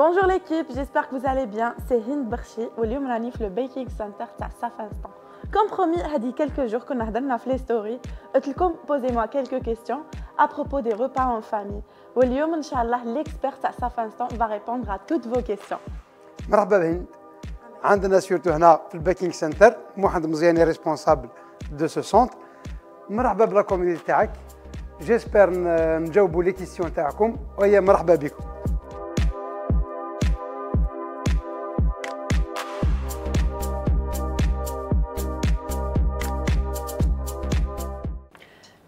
Bonjour l'équipe, j'espère que vous allez bien. C'est Hind Berchi واليوم راني في le baking center تاع Saf Instant. Comme promis, هذه quelques jours كنا هضرنا في les stories. قلت لكم posez-moi quelques questions à propos des repas en famille. واليوم إن شاء الله l'expert تاع Saf Instant va répondre à toutes vos questions. مرحبا بهند. عندنا سيرتو هنا في الباكينغ سنتر محمد مزياني ريسبونسابل دو سو سونتر. مرحبا بلا كوميونيتي تاعك. جيسبر نجاوبوا لي كيسيون تاعكم وهي مرحبا بكم.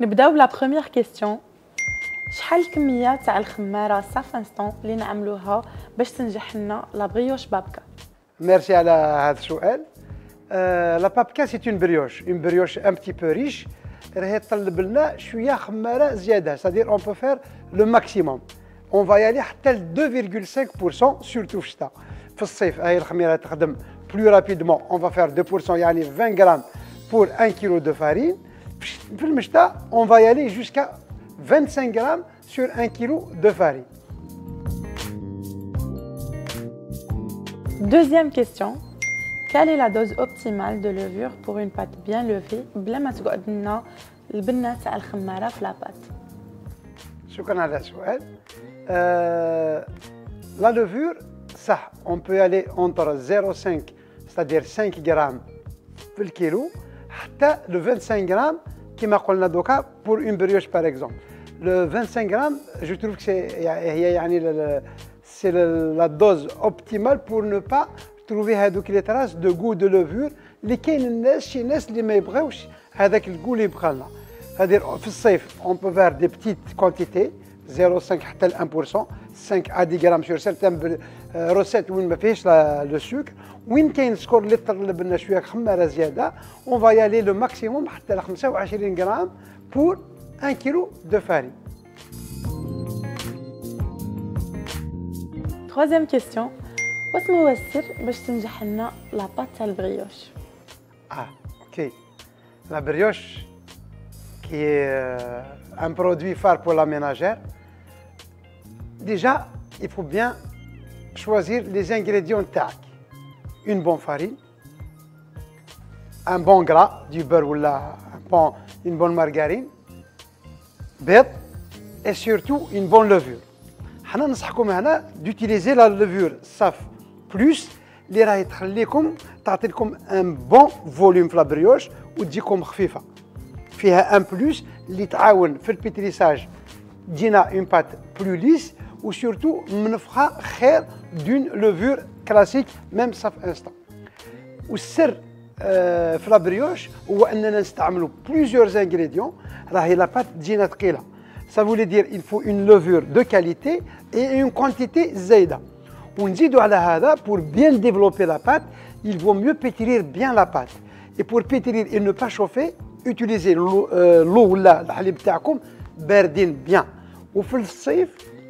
نبداو بلا première question. شحال الكميه تاع الخماره Saf Instant اللي نعملوها باش تنجح لنا لا بريوش بابكا؟ ميرسي على هذا السؤال. لا بابكا سي اون بريوش ان بتي بو ريش. راهي تطلب لنا شويه خماره زياده، سادير اون بو فير لو ماكسيموم. اون فا يالي حتى ل 2.5% سورتو في الشتاء. في الصيف هاي الخميره تخدم بلو رابيدمون، اون فا فير 2% يعني 20 غرام بور 1 كيلو دو فارين. في المشتى اون فا يالي جوسكا 25 غرام sur 1 kg de farine. Deuxième question. Quelle est la dose optimale de levure pour une pâte bien levée بلا ما تقعد لنا البنه تاع الخماره في لا بات؟ شكرا على السؤال. La levure, صح on peut aller entre 0,5 c'est-à-dire 5 grammes في الكيلو حتى le 25 grammes كما قلنا دوكا pour une brioche par exemple. Le 25 grammes, je trouve que c'est la dose optimale pour ne pas trouver les traces de goût de levure. Les gens qui ne veulent pas ce goût اللي بقى لنا. C'est-à-dire, في الصيف, on peut faire des petites quantités, 0,5 حتى 1%, 5 à 10 grammes sur certaines recettes où il ne فيهش le sucre. وين كاين سكور اللي طلب لنا شويه خماره زياده, on va y aller le maximum حتى ل 25 grammes pour 1 kg de farine. Troisième question. واش هو السر باش تنجح لنا لا بات تاع البريوش؟ ok. La brioche, qui est un produit phare pour la ménagère, déjà, il faut bien choisir les ingrédients تاعك. Une bonne farine, un bon gras, du beurre ou une bonne margarine, بيض et surtout une bonne levure. حنا ننصحكم هنا d'utiliser la levure Saf Plus اللي راهي تخليكم تعطيكم ان بون فوليوم في لا بريوش وتجيكم خفيفه. فيها ان بلوس اللي تعاون في البيتريساج تجينا اون بات بلو ليس وسورتو منفخه خير دون لوفور كلاسيك ميم Saf Instant. والسر في لا بريوش هو اننا نستعملوا بليزيور انغريديون. راهي لا بات تجينا ثقيله. Ça voulait dire qu'il faut une levure de qualité et une quantité زايده. ونزيدوا على هذا pour bien développer la pâte, il vaut mieux pétrir bien la pâte. Et pour pétrir et ne pas chauffer, utilisez l'eau ولا الحليب تاعكم باردين bien. وفي الصيف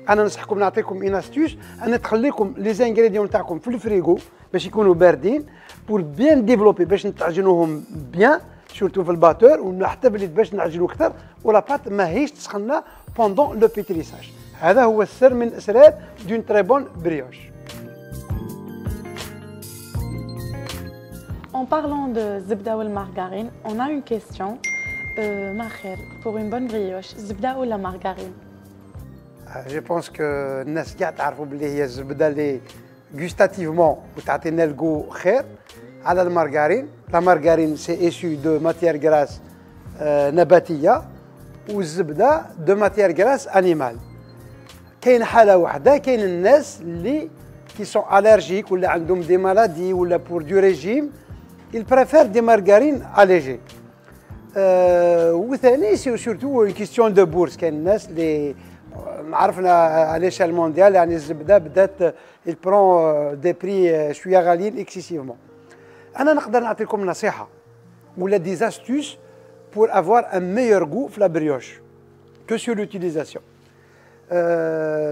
انا ننصحكم نعطيكم une astuce ان تخليكم لي زانغريديون تاعكم في الفريغو باش يكونوا باردين pour bien développer باش نتعجنوهم bien. surtout في الباتور ونحتى بلي باش نعجنوا اكثر ولا بات ماهيش تسخننا pendant le pétrissage. هذا هو السر من اسرار d'une très bonne brioche. En parlant de zebda ou margarine, on a une question. Maher, pour une bonne brioche, zebda ou la margarine? Je pense que الناس كاع تعرفوا بلي هي الزبده اللي gustativement وتعطينا الجو خير على المارغارين. La margarine, c'est issu de matière grasse نباتية والزبدة de matière grasse animale. كاين حالة واحدة كاين الناس اللي qui sont allergiques ولا عندهم des maladies ولا pour du régime, ils préfèrent des margarines allégées. وثاني c'est surtout une question de bourse. كاين الناس اللي عرفنا على l'échelle mondiale يعني الزبدة بدات il prend des prix شوية غاليين excessivement. أنا نقدر نعطيكم نصيحة ولا des astuces pour avoir un meilleur goût في la brioche que sur l'utilisation.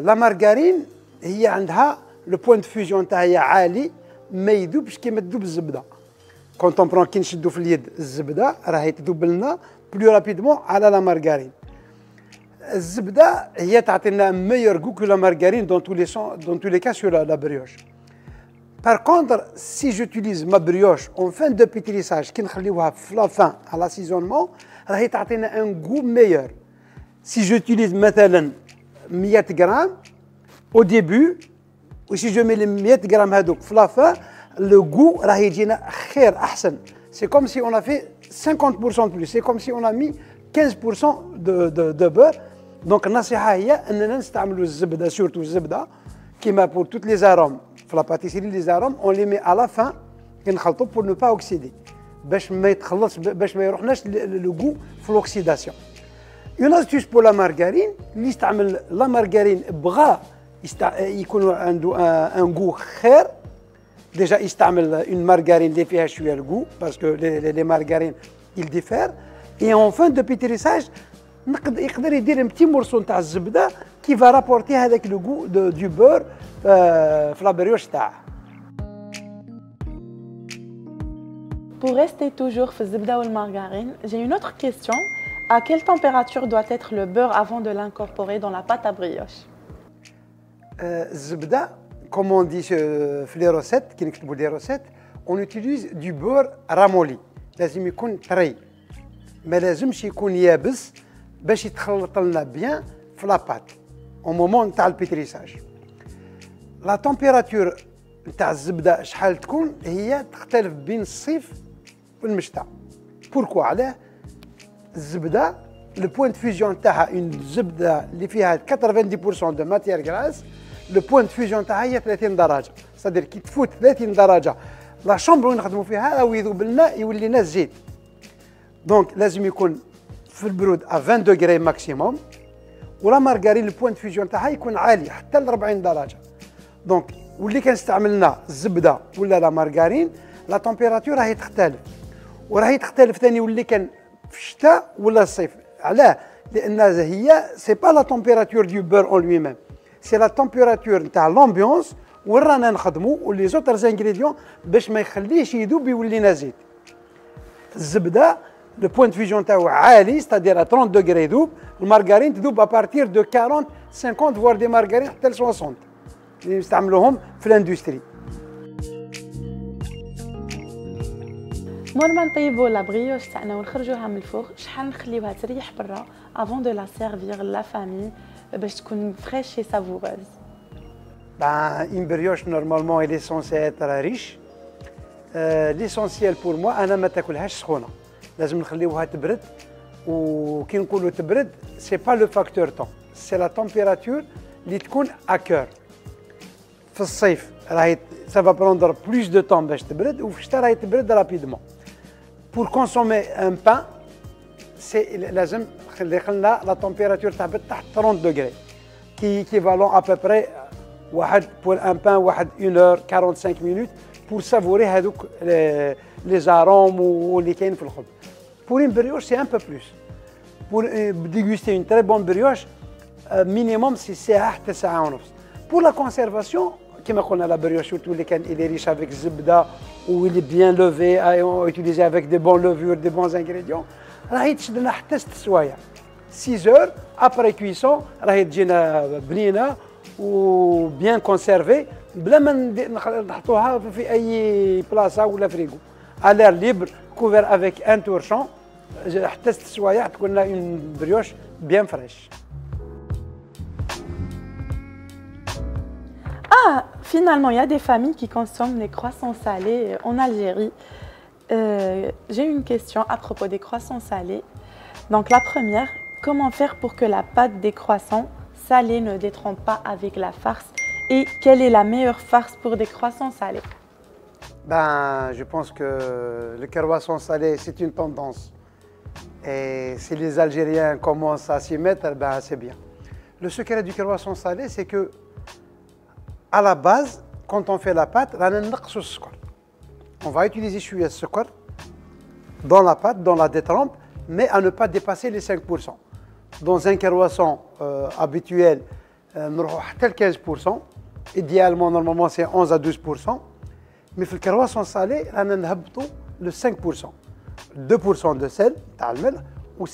La margarine هي عندها le point de fusion تاعها عالي ما يذوبش كيما تذوب الزبدة. Quand on prend كي نشدو في اليد الزبدة راهي تذوب لنا plus rapidement على la margarine. الزبده هي تعطينا meilleur goût que la margarine dans tous les cas sur la brioche. Par contre, si j'utilise ma brioche en fin de pétrissage qui نخليوها في la fin à l'assaisonnement, راهي تعطينا un goût meilleur. Si j'utilise مثلا 100 grammes au début, ou si je mets les 100 grammes هذوك في la fin, le goût راهي يجينا خير احسن. C'est comme si on a fait 50% de plus, c'est comme si on a mis 15% de beurre. Donc النصيحة هي أننا نستعملوا الزبدة surtout الزبدة كيما pour toutes les arômes. في la pâtisserie les arômes on les met à la fin كنخلطوا pour ne pas oxyder باش ما يتخلص باش ما يروحناش le goût في l'oxydation. Une astuce pour la margarine اللي يستعمل la margarine بغا يكون عنده un goût خير. Déjà يستعمل une margarine اللي فيها شوية الgoût parce que les margarines ils diffèrent. Et en fin de pétrissage يقدر يدير un petit morceau تاع الزبدة qui va rapporter avec le goût du beurre في la brioche تاعه. Pour rester toujours في الزبدة والمارغرين, j'ai une autre question. À quelle température doit être le beurre avant de l'incorporer dans la pâte à brioche? الزبدة comme on dit في les recettes كي نكتبوا les recettes on utilise du beurre ramolli. لازم يكون طري ما لازمش يكون يابس باش يتخلط لنا بيان في لا بات au moment تاع البيتريساج. لا تمبيراتور تاع الزبده شحال تكون هي تختلف بين الصيف والمشتى. بوركوا علاه الزبده لو بوين دو فيزيون تاعها اون زبده اللي فيها 90% دو ماتيير غراس لو بوين دو فيزيون تاعها هي 30 درجه. صدر كي تفوت 30 درجه لا شومبر وين نخدموا فيها او يذوب لنا يولي لنا الزيت. دونك لازم يكون في البرود ا 20 دوغري ماكسيموم ولا مارغارين البوين دو فيزيون تاعها يكون عالي حتى ل 40 درجه. دونك واللي كنستعملنا الزبده ولا لا مارغارين لا تمبيراتور راهي تختلف وراهي تختلف ثاني واللي كان في الشتاء ولا الصيف. علاه؟ لان هي سي با لا تمبيراتور دو بور اون لوي ميم سي لا تمبيراتور نتاع لومبيونس وين رانا نخدموا ولي زوتر انغريديون باش ما يخليش يذوب يولينا زيت. الزبده le point de fusion تاعو عالي c'est-à-dire à 30 degrés يذوب. المارغرين تذوب à partir de 40 50 voire des margarines حتى ل 60 اللي نستعملوهم في الاندستري. مور ما نطيبوا لا بريوش تاعنا ونخرجوها من الفوغ شحال نخليوها تريح برا avant de la servir la famille باش تكون فريش et savoureuse. Une brioche normalement elle est censée être riche. L'essentiel pour moi أنا ما تاكلهاش سخونة. لازم نخليوها تبرد وكي نقولوا تبرد سي با لو فاكتور طون سي لا تمبيراتور اللي تكون ا كور. في الصيف راهي سافا بروندر بلوس دو طون باش تبرد وفي الشتاء راهي تبرد رابيدمون. بور كونسومي ان بان سي لازم نخلي لنا لا تمبيراتور تهبط تحت 30 دوغري كي كيفالون ا بوبري واحد بور ان بان واحد 1 اور 45 مينوت بور سافوري هذوك لي زاروم واللي كاين في الخبز. Pour une brioche, c'est un peu plus. Pour déguster une très bonne brioche, minimum c'est ساعة حتى ساعة ونص. Pour la conservation, كما قلنا la brioche surtout اللي كان il est riche avec الزبدة ou il est bien levé, utilisé avec des bonnes levures, des bons ingrédients, راهي تشد لنا حتى 6 سوايع. 6 heures après cuisson راهي تجينا بنينة و bien conservée بلا ما نحطوها في أي بلاصة ولا فريغو. À l'air libre, couvert avec un torchon, حتى 6 سوايع تكون لنا une brioche bien fraîche. Ah, finalement, il y a des familles qui consomment les croissants salés en Algérie. J'ai une question à propos des croissants salés. Donc la première, comment faire pour que la pâte des croissants salés ne détrempe pas avec la farce et quelle est la meilleure farce pour des croissants salés? Je pense que le croissant salé, c'est une tendance. Et si les Algériens commencent à s'y mettre, c'est bien. Le secret du croissant salé, c'est que, à la base, quand on fait la pâte, on va utiliser le sucre dans la pâte, dans la détrempe, mais à ne pas dépasser les 5%. Dans un croissant habituel, nous avons 15%. Idéalement, normalement, c'est 11 à 12%. Mais في الكرواسون صالي رانا نهبطوا ل 5%. 2% de sel تاع الملح و 5%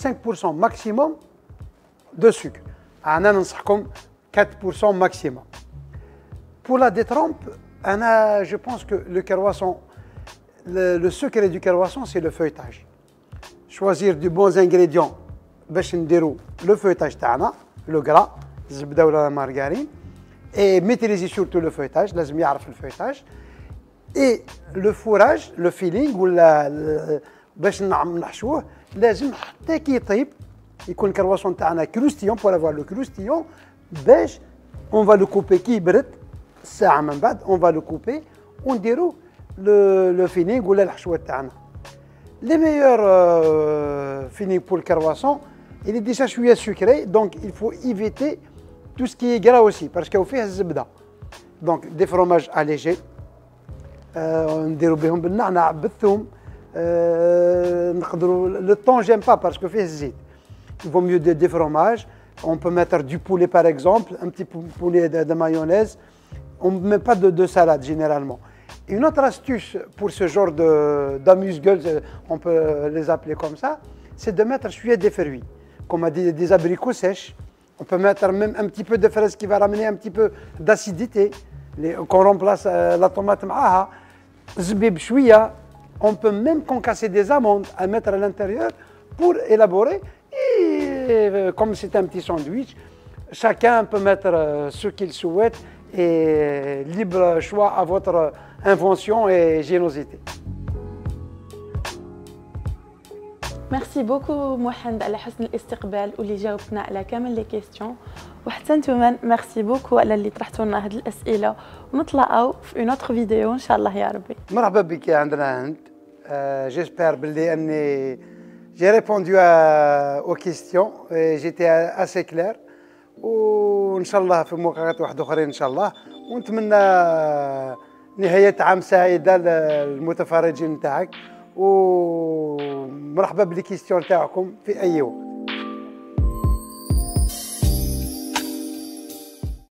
maximum de sucre. أنا ننصحكم 4% maximum. Pour la détrempe, je pense que le croissant, le secret du croissant, c'est le feuilletage. Choisir de bons ingrédients, le feuilletage تاعنا, le gras, الزبدة ولا la margarine, et maîtriser surtout le feuilletage, لازم يعرف le feuilletage, et le fourrage, le filling ولا باش نحشوه لازم حتى كي يطيب يكون الكرواسون تاعنا croustillant pour avoir le croustillant باش on va le couper كي يبرد ساعة من بعد on va le couper ونديرو le filling ولا الحشوة تاعنا. Les meilleurs filling pour le croissant, il est déjà شوية sucré, donc il faut éviter tout ce qui est gras aussi parce qu'il فيه الزبدة. Donc des fromages allégés, نديرو بهم بالنعناع بالثوم. Le thon j'aime pas parce que fait zit. Il vaut mieux des fromages. On peut mettre du poulet par exemple, un petit poulet de mayonnaise. On ne met pas de salade généralement. Une autre astuce pour ce genre d'amuse-gueule, on peut les appeler comme ça, c'est de mettre des fruits, comme des abricots sèches. On peut mettre même un petit peu de fraise qui va ramener un petit peu d'acidité, qu'on remplace la tomate معاها. زبيب شوية. On peut même concasser des amandes à mettre à l'intérieur pour élaborer. Et comme c'est un petit sandwich, chacun peut mettre ce qu'il souhaite et libre choix à votre invention et générosité. ميرسي بوكو محمد على حسن الاستقبال واللي جاوبتنا على كامل لي كيستيون، وحتى نتوما ميرسي بوكو على اللي طرحتوا لنا هاد الاسئله، ونتلاقاو في اون اوتر فيديو ان شاء الله يا ربي. مرحبا بك عندنا هند. J'espère que j'ai répondu aux questions et j'étais assez clair. وإن شاء الله في مقابلات واحدة أخرى إن شاء الله، ونتمنى نهاية عام سعيدة للمتفرجين تاعك، ومرحبا بالكيستيون تاعكم في أي وقت.